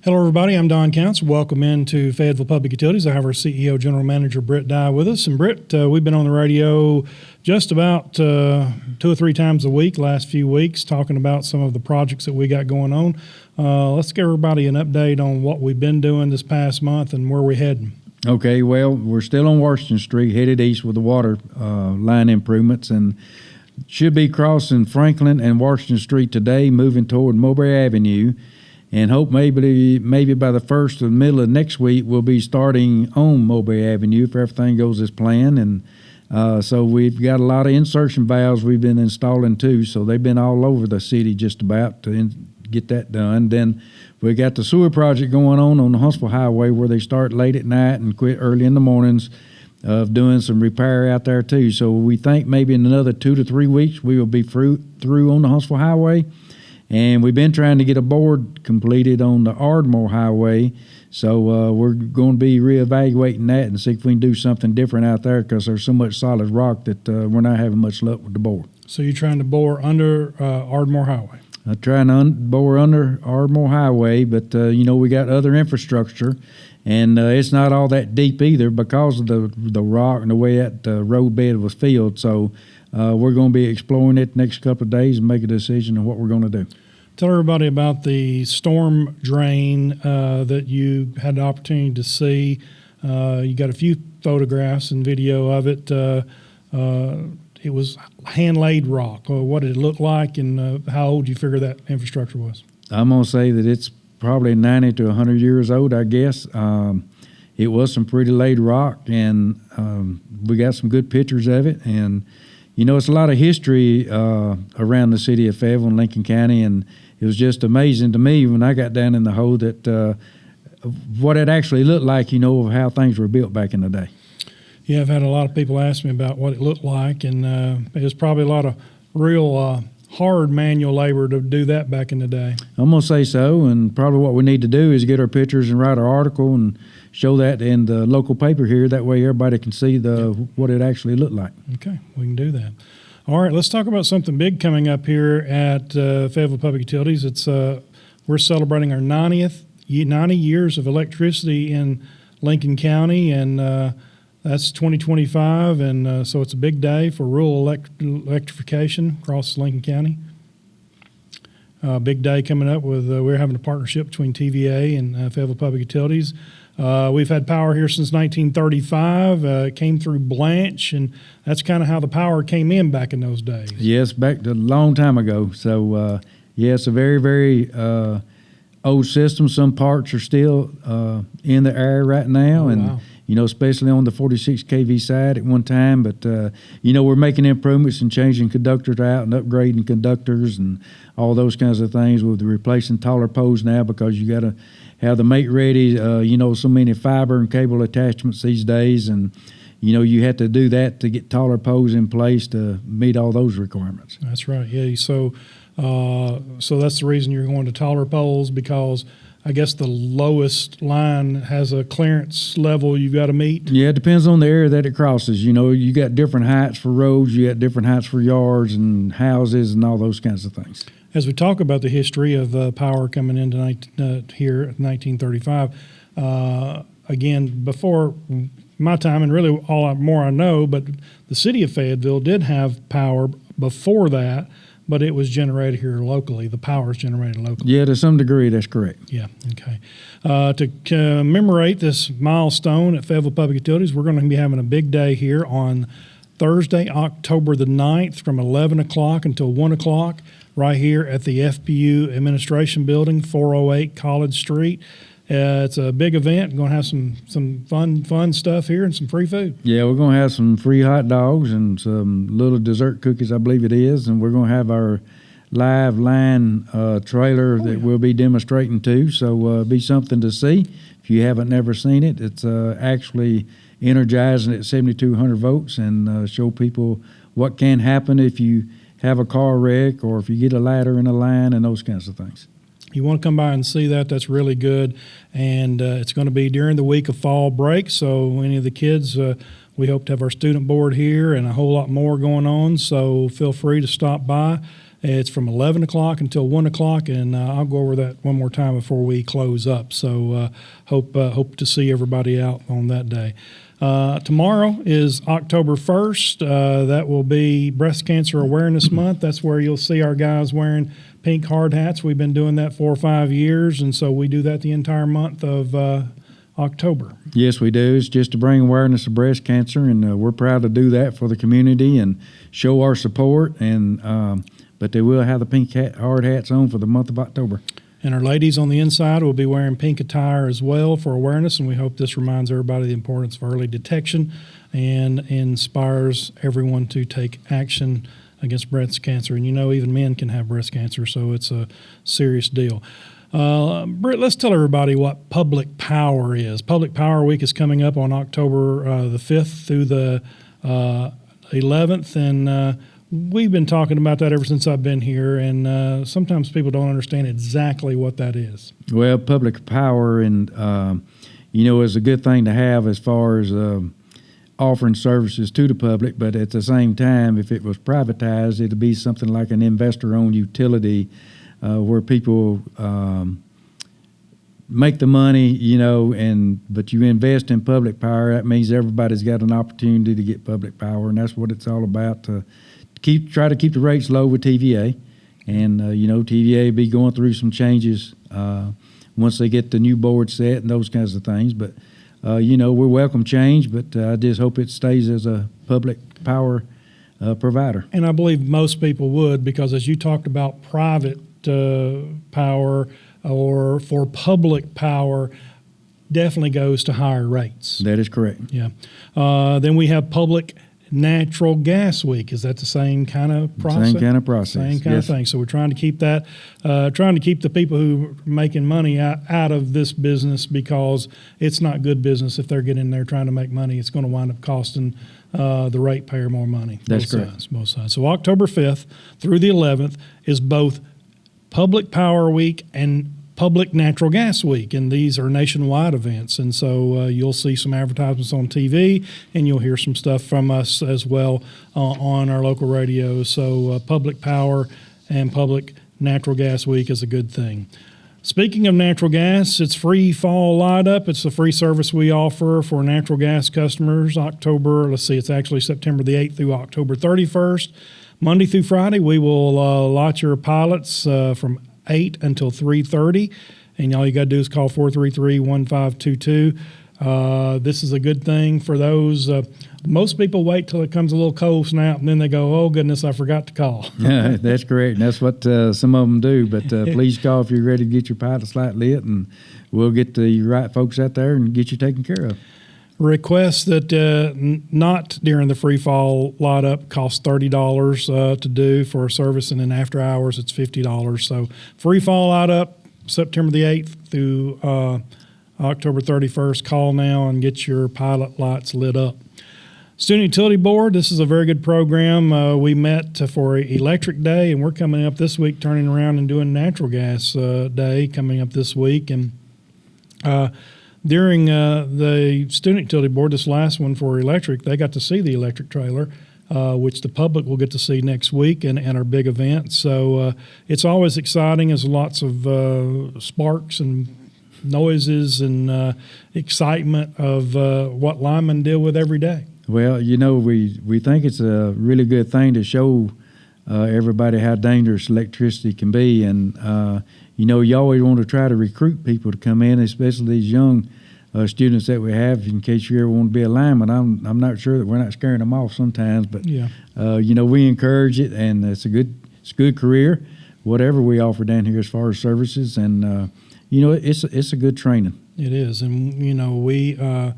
Hello, everybody. I'm Don Counts. Welcome into Fayetteville Public Utilities. I have our CEO, General Manager Britt Dye, with us. And Britt, we've been on the radio just about 2 or 3 times a week last few weeks talking about some of the projects that we got going on. Let's give everybody an update on what we've been doing this past month and where we're heading. Okay, well, we're still on Washington Street, headed east with the water line improvements, and should be crossing Franklin and Washington Street today, moving toward Mulberry Avenue. And hope maybe by the first or the middle of next week, we'll be starting on Mulberry Avenue if everything goes as planned. And so we've got a lot of insertion valves we've been installing too. So they've been all over the city just about to get that done. Then we got the sewer project going on the Huntsville Highway, where they start late at night and quit early in the mornings, of doing some repair out there too. So we think maybe in another 2 to 3 weeks we will be through on the Huntsville Highway. And we've been trying to get a board completed on the Ardmore Highway, so we're going to be reevaluating that and see if we can do something different out there, because there's so much solid rock that we're not having much luck with the bore. So you're trying to bore under Ardmore Highway? I'm trying to bore under Ardmore Highway, but we got other infrastructure, and it's not all that deep either because of the rock and the way that road bed was filled. So we're going to be exploring it the next couple of days and make a decision on what we're going to do. Tell everybody about the storm drain that you had the opportunity to see. You got a few photographs and video of it. It was hand-laid rock. What did it look like, and how old do you figure that infrastructure was? I'm going to say that it's probably 90 to 100 years old, I guess. It was some pretty laid rock, and we got some good pictures of it. And it's a lot of history around the city of Fayetteville and Lincoln County, and it was just amazing to me when I got down in the hole that what it actually looked like, of how things were built back in the day. Yeah, I've had a lot of people ask me about what it looked like, and it was probably a lot of real hard manual labor to do that back in the day. I'm going to say so, and probably what we need to do is get our pictures and write our article and show that in the local paper here. That way everybody can see what it actually looked like. Okay, we can do that. All right, let's talk about something big coming up here at Fayetteville Public Utilities. It's we're celebrating our 90 years of electricity in Lincoln County, and that's 2025, and so it's a big day for rural electrification across Lincoln County. Big day coming up with we're having a partnership between TVA and Fayetteville Public Utilities. We've had power here since 1935. It came through Blanche, and that's kind of how the power came in back in those days. Yes, back to a long time ago. So, it's a very, very old system. Some parts are still in the air right now, wow. Especially on the 46 kV side at one time. But, we're making improvements and changing conductors out and upgrading conductors and all those kinds of things, with replacing taller poles now, because you got to have the mate ready, so many fiber and cable attachments these days, and you have to do that to get taller poles in place to meet all those requirements. That's right. Yeah. So that's the reason you're going to taller poles, because I guess the lowest line has a clearance level you've got to meet. Yeah, it depends on the area that it crosses. You got different heights for roads, you got different heights for yards and houses and all those kinds of things. As we talk about the history of power coming into here at 1935, again, before my time, and really more I know, but the city of Fayetteville did have power before that, but it was generated here locally. The power is generated locally. Yeah, to some degree, that's correct. Yeah, okay. To commemorate this milestone at Fayetteville Public Utilities, we're going to be having a big day here on Thursday, October the 9th, from 11 o'clock until 1 o'clock, right here at the FPU Administration Building, 408 College Street. It's a big event. We're going to have some fun stuff here and some free food. Yeah, we're going to have some free hot dogs and some little dessert cookies, I believe it is, and we're going to have our live line trailer that we'll be demonstrating too. So it'll be something to see. If you haven't never seen it, it's actually energizing at 7,200 volts, and show people what can happen if you have a car wreck or if you get a ladder in a line and those kinds of things. You want to come by and see that, that's really good. And it's going to be during the week of fall break, so any of the kids, we hope to have our student board here and a whole lot more going on, so feel free to stop by It's from 11 o'clock until 1 o'clock, and I'll go over that one more time before we close up. So hope to see everybody out on that day. Tomorrow is October 1st. That will be Breast Cancer Awareness Month. That's where you'll see our guys wearing pink hard hats. We've been doing that 4 or 5 years, and so we do that the entire month of October. Yes, we do. It's just to bring awareness of breast cancer, and we're proud to do that for the community and show our support. And but they will have the pink hard hats on for the month of October. And our ladies on the inside will be wearing pink attire as well for awareness, and we hope this reminds everybody the importance of early detection and inspires everyone to take action against breast cancer. And even men can have breast cancer, so it's a serious deal. Britt, let's tell everybody what Public Power is. Public Power Week is coming up on October the 5th through the 11th, and we've been talking about that ever since I've been here, and sometimes people don't understand exactly what that is. Well, public power and is a good thing to have as far as offering services to the public, but at the same time, if it was privatized, it'd be something like an investor-owned utility where people make the money, but you invest in public power. That means everybody's got an opportunity to get public power, and that's what it's all about, to try to keep the rates low with TVA. And, TVA be going through some changes once they get the new board set and those kinds of things. But, we welcome change, but I just hope it stays as a public power provider. And I believe most people would, because as you talked about private power or for public power, definitely goes to higher rates. That is correct. Yeah. Then we have Public Natural Gas Week. Is that the same kind of process? Same kind of process. Same kind of thing. So we're trying to keep that, trying to keep the people who are making money out of this business, because it's not good business if they're getting in there trying to make money. It's going to wind up costing the ratepayer more money. That's correct. Both sides. So October 5th through the 11th is both Public Power Week and Public Natural Gas Week, and these are nationwide events, and so you'll see some advertisements on TV, and you'll hear some stuff from us as well on our local radio. So Public Power and Public Natural Gas Week is a good thing. Speaking of natural gas, it's free fall light up. It's a free service we offer for natural gas customers. It's actually September the 8th through October 31st. Monday through Friday, we will light your pilots from 8 until 3:30, and all you got to do is call 433-1522. This is a good thing for those. Most people wait till it comes a little cold snap, and then they go, oh, goodness, I forgot to call. Yeah, that's correct. And that's what some of them do. But please call if you're ready to get your pilot's light lit, and we'll get the right folks out there and get you taken care of. Requests that not during the free fall light up cost $30 to do for a service, and then after hours it's $50. So free fall light up September the 8th through October 31st. Call now and get your pilot lights lit up. Student Utility Board, this is a very good program. We met for Electric Day, and we're coming up this week turning around and doing Natural Gas Day coming up this week. And during the Student Utility Board, this last one for electric, they got to see the electric trailer, which the public will get to see next week and our big event. So it's always exciting. There's lots of sparks and noises and excitement of what linemen deal with every day. Well, we think it's a really good thing to show everybody how dangerous electricity can be. And, you always want to try to recruit people to come in, especially these young students that we have, in case you ever want to be a lineman. I'm not sure that we're not scaring them off sometimes, but, yeah. We encourage it, and it's a good career, whatever we offer down here as far as services. And, it's a good training. It is. And, we are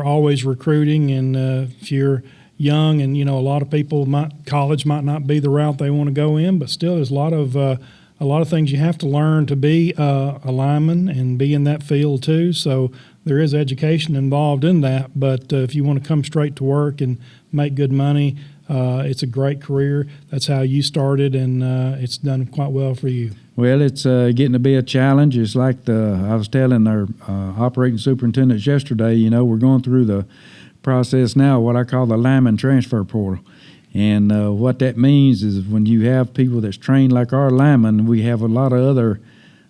always recruiting, and if you're young and, a lot of people, college might not be the route they want to go in, but still there's a lot of things you have to learn to be a lineman and be in that field too. So there is education involved in that. But if you want to come straight to work and make good money, it's a great career. That's how you started, and it's done quite well for you. Well, it's getting to be a challenge. It's like I was telling our operating superintendents yesterday, we're going through the process now, what I call the lineman transfer portal. And what that means is when you have people that's trained like our linemen, we have a lot of other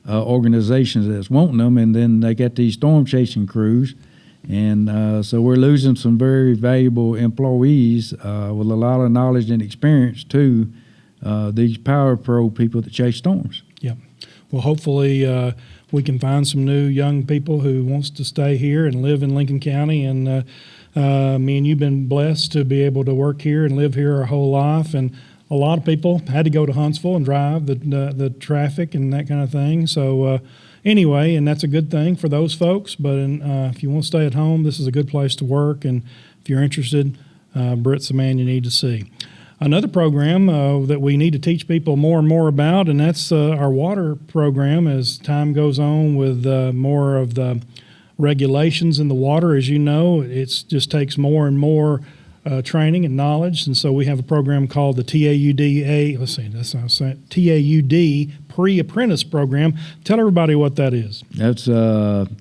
organizations that's wanting them, and then they got these storm chasing crews. And so we're losing some very valuable employees with a lot of knowledge and experience to these Power Pro people that chase storms. Yeah. Well, hopefully we can find some new young people who wants to stay here and live in Lincoln County. And me and you've been blessed to be able to work here and live here our whole life. And a lot of people had to go to Huntsville and drive the traffic and that kind of thing. So anyway, and that's a good thing for those folks. But if you want to stay at home, this is a good place to work. And if you're interested, Britt's the man you need to see. Another program that we need to teach people more and more about, and that's our water program. As time goes on with more of the regulations in the water, as you know, it just takes more and more training and knowledge. And so we have a program called the TAUD Pre-Apprentice Program. Tell everybody what that is. That's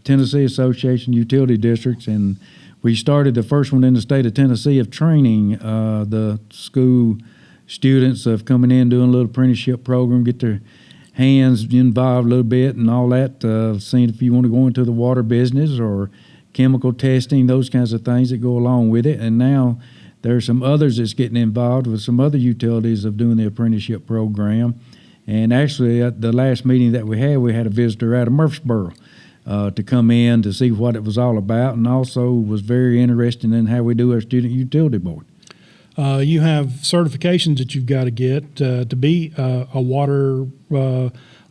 Tennessee Association Utility Districts, and we started the first one in the state of Tennessee of training the school students of coming in, doing a little apprenticeship program, get their hands involved a little bit and all that, seeing if you want to go into the water business or chemical testing, those kinds of things that go along with it. And now there are some others that's getting involved with some other utilities of doing the apprenticeship program. And actually, at the last meeting that we had a visitor out of Murfreesboro to come in to see what it was all about, and also was very interested in how we do our student utility board. You have certifications that you've got to get to be a water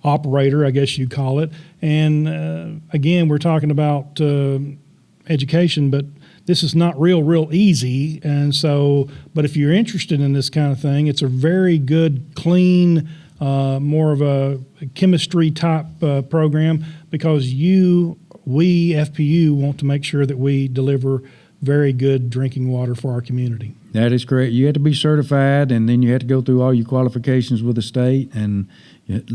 operator, I guess you call it. And again, we're talking about education, but this is not real easy. And so, but if you're interested in this kind of thing, it's a very good, clean, more of a chemistry type program, because we FPU want to make sure that we deliver very good drinking water for our community. That is correct. You have to be certified, and then you have to go through all your qualifications with the state, and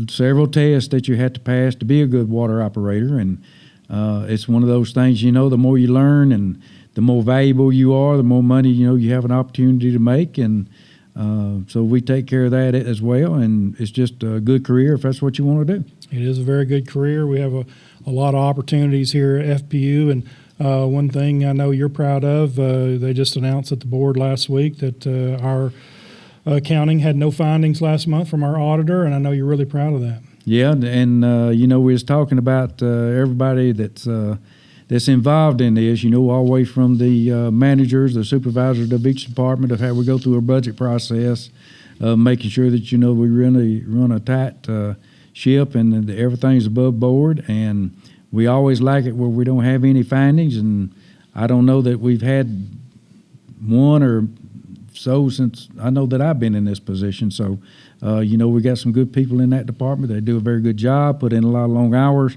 several tests that you have to pass to be a good water operator. And it's one of those things, the more you learn and the more valuable you are, the more money, you have an opportunity to make. And so we take care of that as well, and it's just a good career if that's what you want to do. It is a very good career. We have a lot of opportunities here at FPU, and one thing I know you're proud of, they just announced at the board last week that our accounting had no findings last month from our auditor, and I know you're really proud of that. Yeah, and we was talking about everybody that's involved in this, all the way from the managers, the supervisors of each department, of how we go through a budget process, making sure that, we really run a tight ship and everything's above board. And we always like it where we don't have any findings, and I don't know that we've had one or so since I know that I've been in this position. So, we got some good people in that department. They do a very good job, put in a lot of long hours,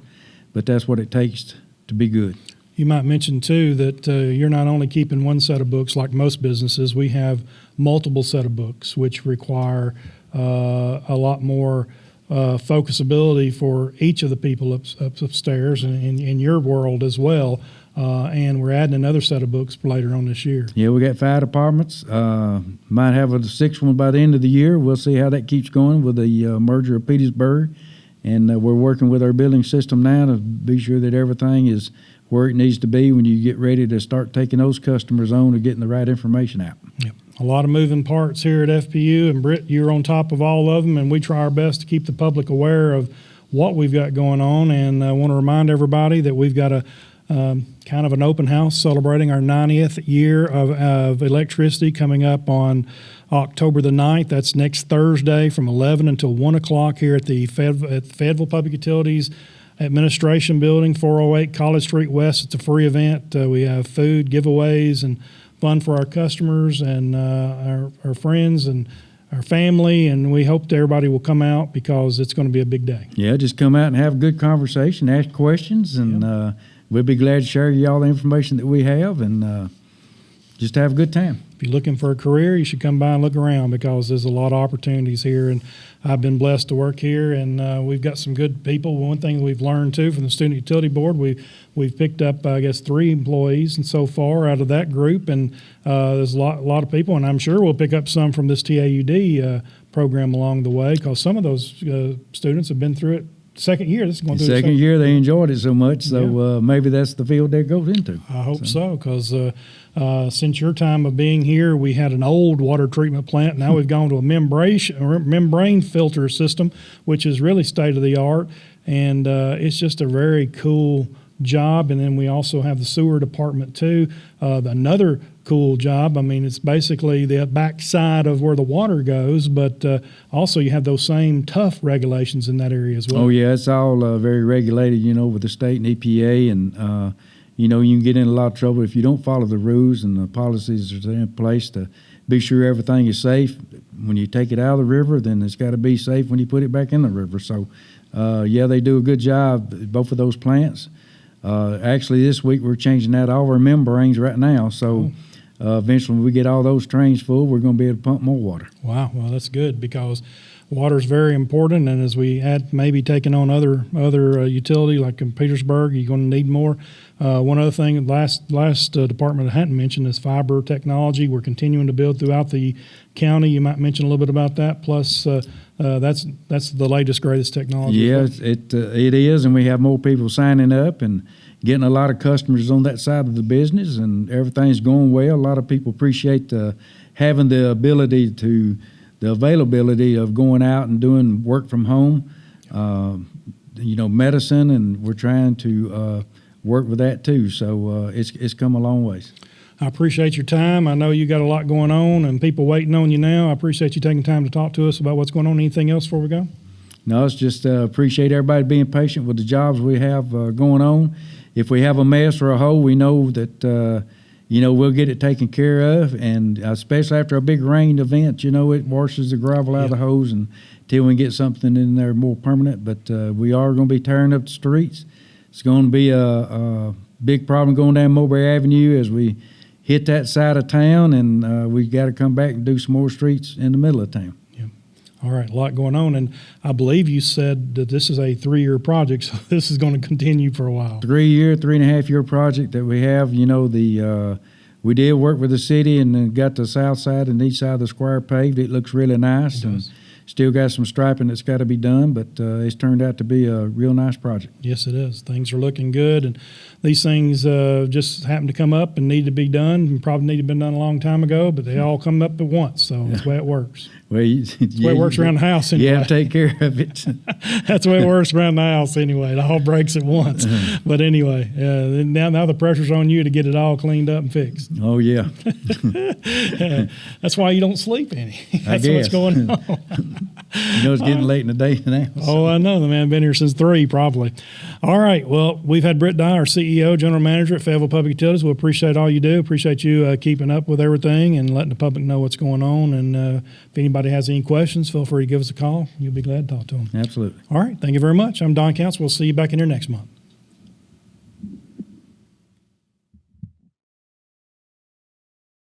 but that's what it takes to be good. You might mention, too, that you're not only keeping one set of books like most businesses. We have multiple set of books, which require a lot more focusability for each of the people upstairs and in your world as well. And we're adding another set of books later on this year. Yeah, we got 5 departments. Might have a 6th one by the end of the year. We'll see how that keeps going with the merger of Petersburg. And we're working with our billing system now to be sure that everything is where it needs to be when you get ready to start taking those customers on and getting the right information out. Yep. A lot of moving parts here at FPU, and Britt, you're on top of all of them, and we try our best to keep the public aware of what we've got going on. And I want to remind everybody that we've got a kind of an open house celebrating our 90th year of electricity coming up on October the 9th. That's next Thursday from 11 until 1 o'clock here at the Fayetteville Public Utilities Administration Building, 408 College Street West. It's a free event. We have food, giveaways, and fun for our customers and our friends and our family, and we hope that everybody will come out because it's going to be a big day. Yeah, just come out and have a good conversation, ask questions, and we'll be glad to share you all the information that we have, and just have a good time. If you're looking for a career, you should come by and look around because there's a lot of opportunities here. And I've been blessed to work here, and we've got some good people. One thing we've learned, too, from the Student Utility Board, we've picked up, I guess, 3 employees and so far out of that group. And there's a lot of people, and I'm sure we'll pick up some from this TAUD program along the way because some of those students have been through it. Second year, this is going through the Second year, they enjoyed it so much, so maybe that's the field they go into. I hope so, because since your time of being here, we had an old water treatment plant. Now we've gone to a membrane filter system, which is really state of the art, and it's just a very cool job. And then we also have the sewer department too. Another cool job. I mean, it's basically the backside of where the water goes, but also you have those same tough regulations in that area as well. Oh yeah, it's all very regulated, with the state and EPA, and you can get in a lot of trouble if you don't follow the rules and the policies that are in place to be sure everything is safe. When you take it out of the river, then it's got to be safe when you put it back in the river. So yeah, they do a good job, both of those plants. Actually, this week we're changing out all our membranes right now, so eventually when we get all those trains full, we're going to be able to pump more water. Wow, well, that's good because water is very important, and as we add maybe taking on other utility like in Petersburg, you're going to need more. One other thing, last department I hadn't mentioned is fiber technology. We're continuing to build throughout the county. You might mention a little bit about that. Plus, that's the latest, greatest technology. Yes, it is, and we have more people signing up and getting a lot of customers on that side of the business, and everything's going well. A lot of people appreciate having the availability of going out and doing work from home, medicine, and we're trying to work with that too. So it's come a long ways. I appreciate your time. I know you got a lot going on and people waiting on you now. I appreciate you taking time to talk to us about what's going on. Anything else before we go? No, it's just appreciate everybody being patient with the jobs we have going on. If we have a mess or a hole, we know that we'll get it taken care of, and especially after a big rain event, it washes the gravel out of the hose until we can get something in there more permanent. But we are going to be tearing up the streets. It's going to be a big problem going down Mulberry Avenue as we hit that side of town, and we got to come back and do some more streets in the middle of town. All right, a lot going on, and I believe you said that this is a 3-year project, so this is going to continue for a while. 3.5-year project that we have. We did work with the city and then got the south side and east side of the square paved. It looks really nice, and still got some striping that's got to be done, but it's turned out to be a real nice project. Yes, it is. Things are looking good, and these things just happen to come up and need to be done, and probably need to have been done a long time ago, but they all come up at once, so that's the way it works. Well, that's the way it works around the house anyway. You have to take care of it. That's the way it works around the house anyway. It all breaks at once. But anyway, now the pressure's on you to get it all cleaned up and fixed. Oh, yeah. That's why you don't sleep any. That's what's going on. It's getting late in the day now. So. Oh, I know. The man been here since 3 probably. All right. Well, we've had Britt Dye, our CEO, General Manager at Fayetteville Public Utilities. We appreciate all you do. Appreciate you keeping up with everything and letting the public know what's going on. And if anybody has any questions, feel free to give us a call. You'll be glad to talk to them. Absolutely. All right. Thank you very much. I'm Don Counts. We'll see you back in here next month.